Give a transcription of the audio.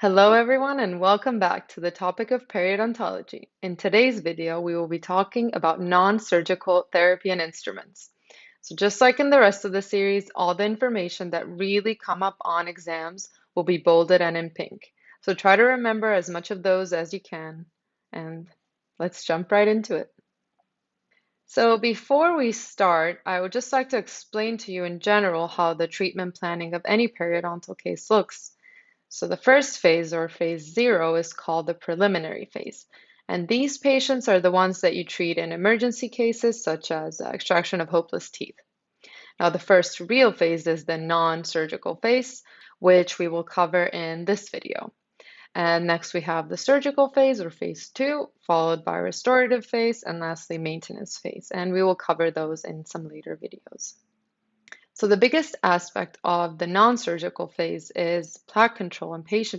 Hello everyone and welcome back to the topic of periodontology. In today's video, we will be talking about non-surgical therapy and instruments. So just like in the rest of the series, all the information that really come up on exams will be bolded and in pink. So try to remember as much of those as you can, and let's jump right into it. So before we start, I would just like to explain to you in general how the treatment planning of any periodontal case looks. So the first phase, or phase 0, is called the preliminary phase. And these patients are the ones that you treat in emergency cases, such as extraction of hopeless teeth. Now, the first real phase is the non-surgical phase, which we will cover in this video. And next we have the surgical phase, or phase 2, followed by restorative phase, and lastly maintenance phase. And we will cover those in some later videos. So the biggest aspect of the non-surgical phase is plaque control and patient